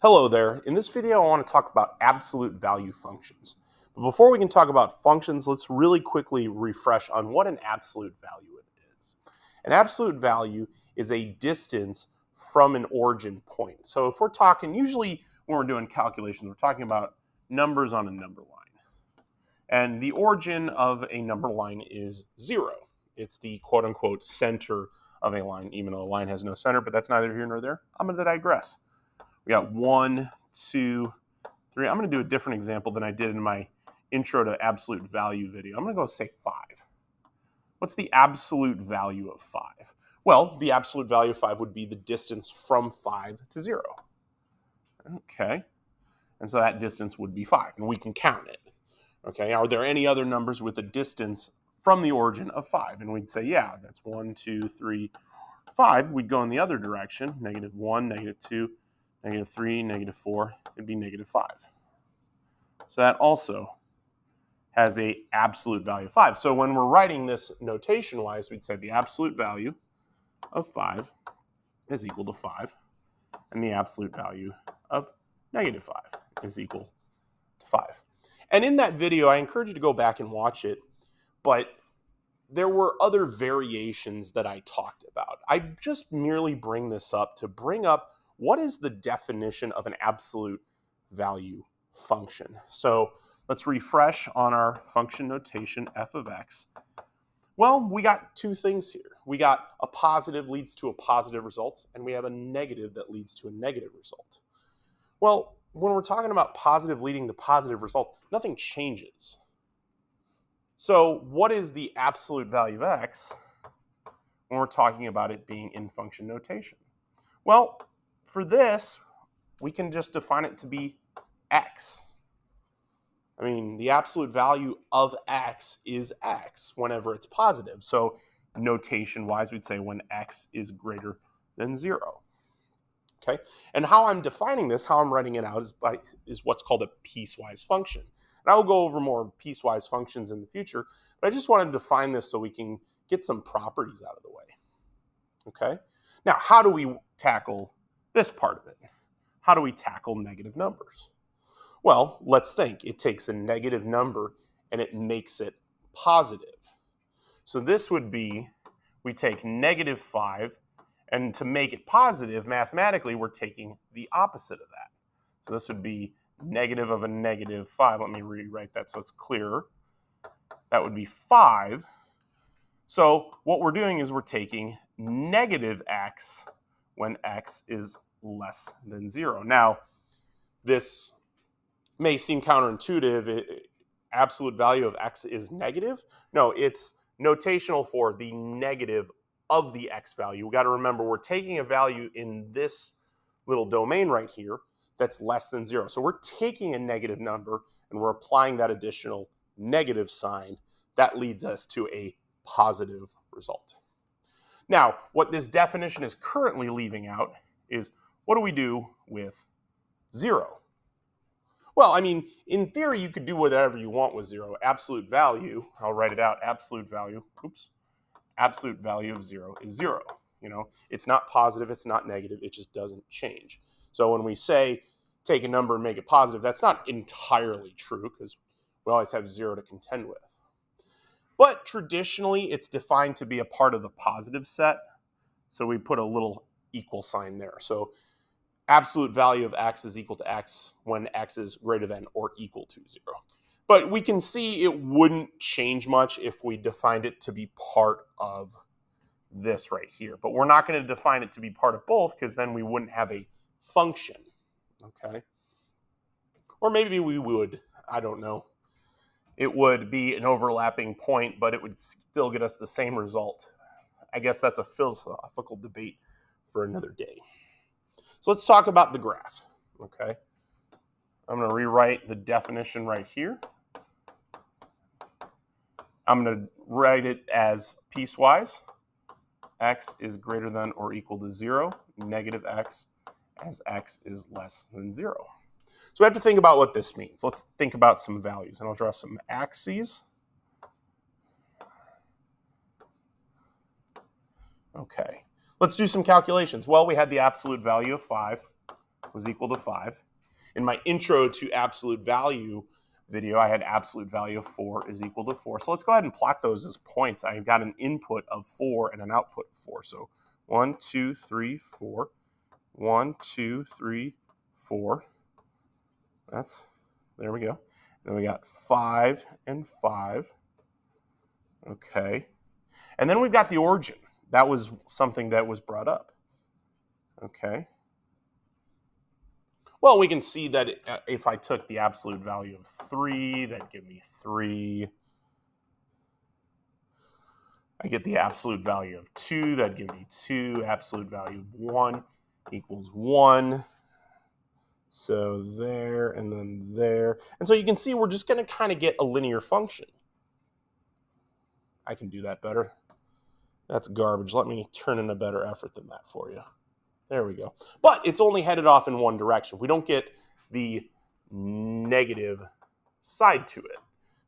Hello there. In this video, I want to talk about absolute value functions. But before we can talk about functions, let's really quickly refresh on what an absolute value is. An absolute value is a distance from an origin point. So if we're talking, usually when we're doing calculations, we're talking about numbers on a number line. And the origin of a number line is 0. It's the quote-unquote center of a line, even though a line has no center, but that's neither here nor there. I'm going to digress. We got 1, 2, 3. I'm going to do a different example than I did in my intro to absolute value video. I'm going to go say 5. What's the absolute value of 5? Well, the absolute value of 5 would be the distance from 5 to 0. Okay. And so that distance would be 5, and we can count it. Okay. Are there any other numbers with a distance from the origin of 5? And we'd say, yeah, that's 1, 2, 3, 5. We'd go in the other direction, -1, -2, -3, -4, it'd be -5. So that also has a absolute value of 5. So when we're writing this notation-wise, we'd say the absolute value of 5 is equal to 5, and the absolute value of -5 is equal to 5. And in that video, I encourage you to go back and watch it, but there were other variations that I talked about. I just merely bring this up to bring up what is the definition of an absolute value function. So let's refresh on our function notation f of x. Well, we got two things here. We got a positive leads to a positive result, and we have a negative that leads to a negative result. Well, when we're talking about positive leading to positive result, nothing changes. So what is the absolute value of x when we're talking about it being in function notation? Well, for this, we can just define it to be x. I mean, the absolute value of x is x whenever it's positive. So notation-wise, we'd say when x is greater than 0. Okay, and how I'm defining this, how I'm writing it out is what's called a piecewise function. And I'll go over more piecewise functions in the future, but I just wanted to define this so we can get some properties out of the way. Okay, now how do we tackle this part of it? How do we tackle negative numbers? Well, let's think. It takes a negative number and it makes it positive. So this would be, we take -5, and to make it positive, mathematically, we're taking the opposite of that. So this would be negative of a -5. Let me rewrite that so it's clearer. That would be 5. So what we're doing is we're taking -x when x is less than 0. Now, this may seem counterintuitive. Absolute value of x is negative. No, it's notational for the negative of the x value. We got to remember we're taking a value in this little domain right here that's less than 0. So we're taking a negative number and we're applying that additional negative sign. That leads us to a positive result. Now, what this definition is currently leaving out is, what do we do with 0? Well, I mean, in theory, you could do whatever you want with 0. Absolute value, I'll write it out, absolute value of 0 is 0. You know, it's not positive, it's not negative, it just doesn't change. So when we say take a number and make it positive, that's not entirely true because we always have 0 to contend with. But traditionally, it's defined to be a part of the positive set. So we put a little equal sign there. So absolute value of x is equal to x when x is greater than or equal to 0. But we can see it wouldn't change much if we defined it to be part of this right here. But we're not going to define it to be part of both because then we wouldn't have a function. Okay? Or maybe we would. I don't know. It would be an overlapping point, but it would still get us the same result. I guess that's a philosophical debate for another day. So let's talk about the graph. Okay? I'm going to rewrite the definition right here. I'm going to write it as piecewise. X is greater than or equal to 0, negative x as x is less than 0. So we have to think about what this means. Let's think about some values, and I'll draw some axes. Okay, let's do some calculations. Well, we had the absolute value of 5. was equal to 5. In my intro to absolute value video, I had absolute value of 4 is equal to 4. So let's go ahead and plot those as points. I've got an input of 4 and an output of 4. So 1, 2, 3, 4. 1, 2, 3, 4. There we go. Then we got 5 and 5. Okay. And then we've got the origin. That was something that was brought up. Okay. Well, we can see that if I took the absolute value of 3, that'd give me 3. I get the absolute value of 2, that'd give me 2. Absolute value of 1 equals 1. So there and then there. And so you can see we're just going to kind of get a linear function. I can do that better. That's garbage. Let me turn in a better effort than that for you. There we go. But it's only headed off in one direction. We don't get the negative side to it.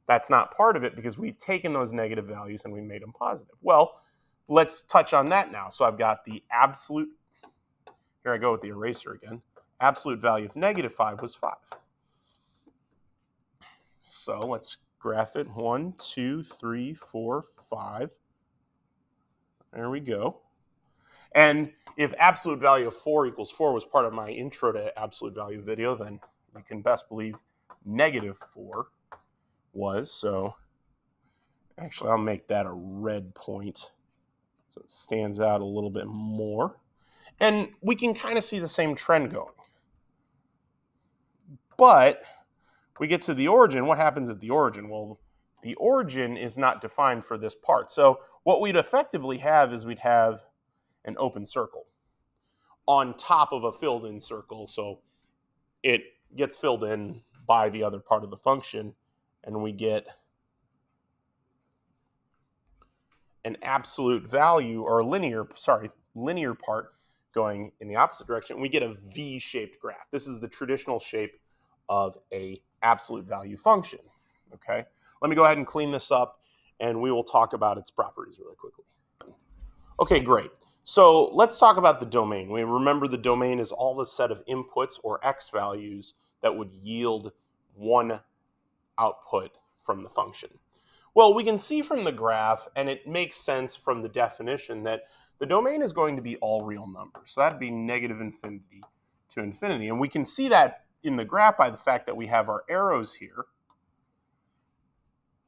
That's not part of it because we've taken those negative values and we made them positive. Well, let's touch on that now. So I've got the absolute, here I go with the eraser again. Absolute value of negative 5 was 5. So let's graph it. 1, 2, 3, 4, 5. There we go. And if absolute value of 4 equals 4 was part of my intro to absolute value video, then you can best believe negative 4 was. So actually, I'll make that a red point so it stands out a little bit more. And we can kind of see the same trend going. But we get to the origin. What happens at the origin? Well, the origin is not defined for this part. So what we'd effectively have is we'd have an open circle on top of a filled-in circle. So it gets filled in by the other part of the function, and we get an absolute value, or a linear part going in the opposite direction. We get a V-shaped graph. This is the traditional shape of a absolute value function. Okay, let me go ahead and clean this up, and we will talk about its properties really quickly. Okay, great. So let's talk about the domain. We remember the domain is all the set of inputs or x values that would yield one output from the function. Well, we can see from the graph, and it makes sense from the definition, that the domain is going to be all real numbers. So that'd be negative infinity to infinity. And we can see that in the graph by the fact that we have our arrows here.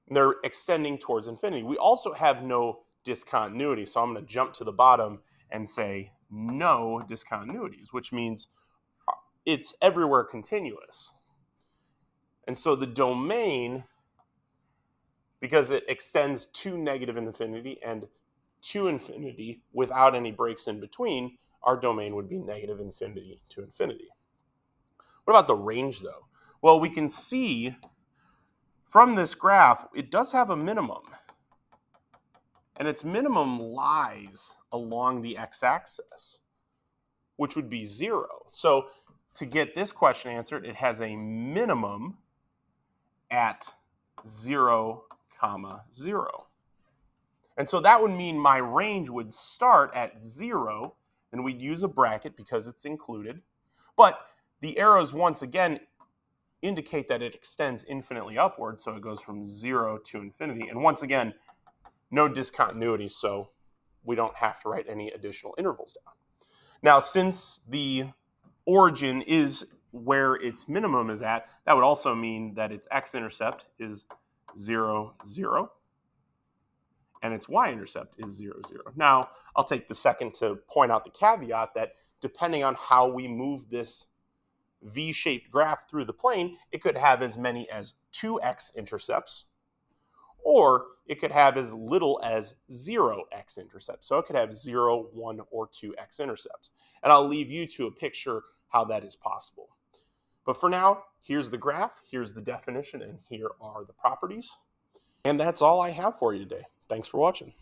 They're extending towards infinity. We also have no discontinuity. So I'm going to jump to the bottom and say no discontinuities, which means it's everywhere continuous. And so the domain, because it extends to negative infinity and to infinity without any breaks in between, our domain would be negative infinity to infinity. What about the range, though? Well, we can see from this graph, it does have a minimum. And its minimum lies along the x-axis, which would be 0. So to get this question answered, it has a minimum at 0, 0. And so that would mean my range would start at 0, and we'd use a bracket because it's included. But the arrows, once again, indicate that it extends infinitely upward, so it goes from 0 to infinity. And once again, no discontinuity, so we don't have to write any additional intervals down. Now, since the origin is where its minimum is at, that would also mean that its x-intercept is 0, 0, and its y-intercept is 0, 0. Now, I'll take the second to point out the caveat that depending on how we move this V-shaped graph through the plane, it could have as many as 2 x-intercepts, or it could have as little as 0 x-intercepts. So it could have 0, 1, or 2 x-intercepts. And I'll leave you to a picture how that is possible. But for now, here's the graph, here's the definition, and here are the properties. And that's all I have for you today. Thanks for watching.